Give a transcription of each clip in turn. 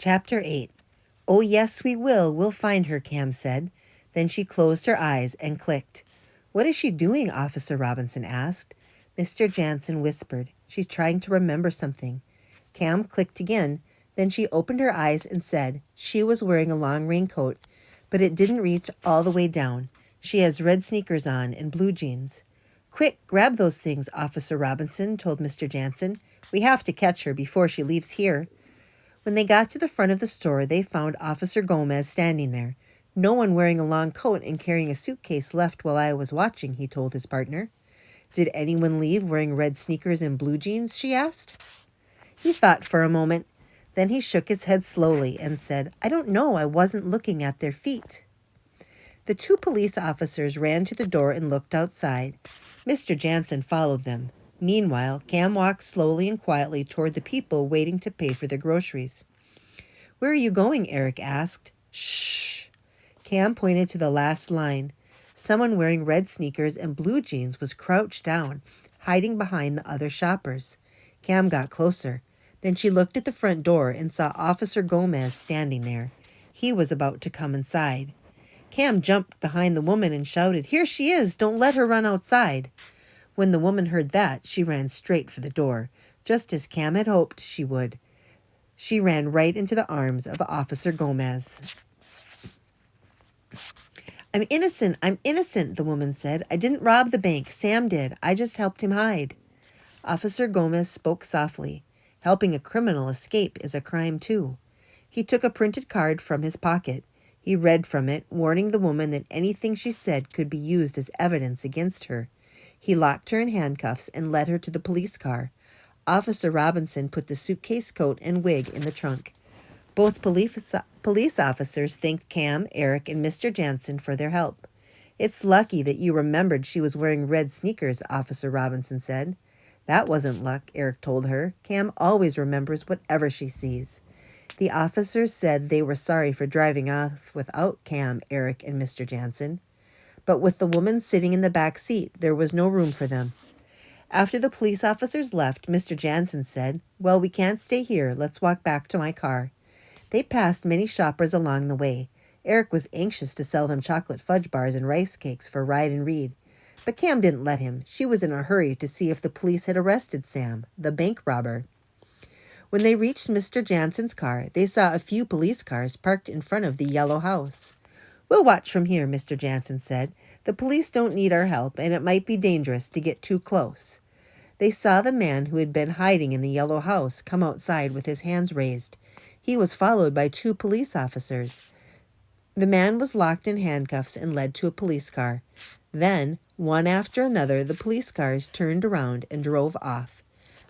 Chapter 8. "Oh, yes, we will. We'll find her," Cam said. Then she closed her eyes and clicked. "What is she doing?" Officer Robinson asked. Mr. Jansen whispered, "She's trying to remember something." Cam clicked again. Then she opened her eyes and said, "She was wearing a long raincoat, but it didn't reach all the way down. She has red sneakers on and blue jeans." "Quick, grab those things," Officer Robinson told Mr. Jansen. "We have to catch her before she leaves here." When they got to the front of the store, they found Officer Gomez standing there. "No one wearing a long coat and carrying a suitcase left while I was watching," he told his partner. "Did anyone leave wearing red sneakers and blue jeans?" she asked. He thought for a moment. Then he shook his head slowly and said, "I don't know. I wasn't looking at their feet." The two police officers ran to the door and looked outside. Mr. Jansen followed them. Meanwhile, Cam walked slowly and quietly toward the people waiting to pay for their groceries. "Where are you going?" Eric asked. "Shh." Cam pointed to the last line. Someone wearing red sneakers and blue jeans was crouched down, hiding behind the other shoppers. Cam got closer. Then she looked at the front door and saw Officer Gomez standing there. He was about to come inside. Cam jumped behind the woman and shouted, "Here she is! Don't let her run outside." When the woman heard that, she ran straight for the door, just as Cam had hoped she would. She ran right into the arms of Officer Gomez. I'm innocent," the woman said. "I didn't rob the bank. Sam did. I just helped him hide." Officer Gomez spoke softly. "Helping a criminal escape is a crime, too." He took a printed card from his pocket. He read from it, warning the woman that anything she said could be used as evidence against her. He locked her in handcuffs and led her to the police car. Officer Robinson put the suitcase, coat, and wig in the trunk. Both police officers thanked Cam, Eric, and Mr. Jansen for their help. "It's lucky that you remembered she was wearing red sneakers," Officer Robinson said. "That wasn't luck," Eric told her. "Cam always remembers whatever she sees." The officers said they were sorry for driving off without Cam, Eric, and Mr. Jansen. But with the woman sitting in the back seat, there was no room for them. After the police officers left, Mr. Jansen said, "Well, we can't stay here. Let's walk back to my car." They passed many shoppers along the way. Eric was anxious to sell them chocolate fudge bars and rice cakes for Ride and Read. But Cam didn't let him. She was in a hurry to see if the police had arrested Sam, the bank robber. When they reached Mr. Jansen's car, they saw a few police cars parked in front of the yellow house. "We'll watch from here," Mr. Jansen said. "The police don't need our help, and it might be dangerous to get too close." They saw the man who had been hiding in the yellow house come outside with his hands raised. He was followed by two police officers. The man was locked in handcuffs and led to a police car. Then, one after another, the police cars turned around and drove off.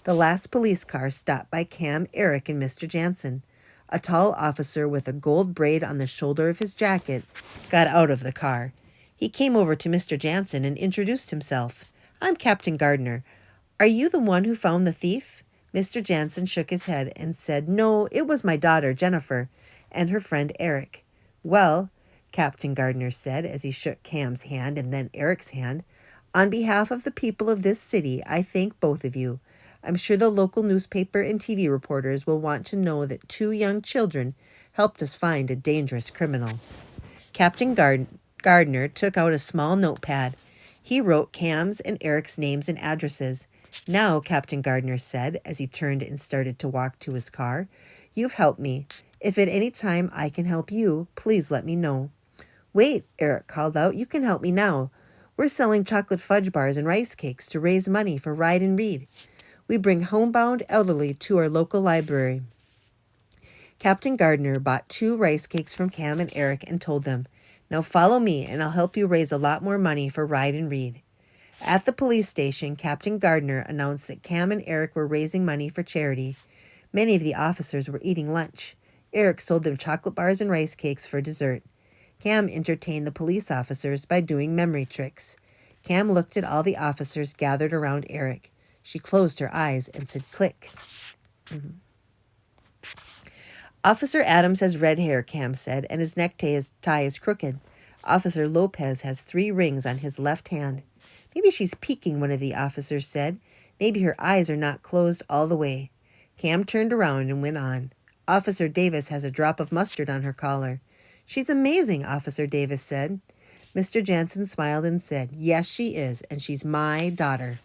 The last police car stopped by Cam, Eric, and Mr. Jansen. A tall officer with a gold braid on the shoulder of his jacket got out of the car. He came over to Mr. Jansen and introduced himself. "I'm Captain Gardner. Are you the one who found the thief?" Mr. Jansen shook his head and said, "No, it was my daughter, Jennifer, and her friend Eric." "Well," Captain Gardner said as he shook Cam's hand and then Eric's hand, "on behalf of the people of this city, I thank both of you. I'm sure the local newspaper and TV reporters will want to know that two young children helped us find a dangerous criminal." Captain Gardner took out a small notepad. He wrote Cam's and Eric's names and addresses. "Now," Captain Gardner said as he turned and started to walk to his car, "you've helped me. If at any time I can help you, please let me know." "Wait," Eric called out. "You can help me now. We're selling chocolate fudge bars and rice cakes to raise money for Ride and Read. We bring homebound elderly to our local library." Captain Gardner bought 2 rice cakes from Cam and Eric and told them, "Now follow me and I'll help you raise a lot more money for Ride and Read." At the police station, Captain Gardner announced that Cam and Eric were raising money for charity. Many of the officers were eating lunch. Eric sold them chocolate bars and rice cakes for dessert. Cam entertained the police officers by doing memory tricks. Cam looked at all the officers gathered around Eric. She closed her eyes and said, "Click." "Officer Adams has red hair," Cam said, "and his necktie is crooked. Officer Lopez has 3 rings on his left hand." "Maybe she's peeking," one of the officers said. "Maybe her eyes are not closed all the way." Cam turned around and went on. Officer Davis has a drop of mustard on her collar. She's amazing, Officer Davis said. Mr. Jansen smiled and said, yes, she is, and she's my daughter.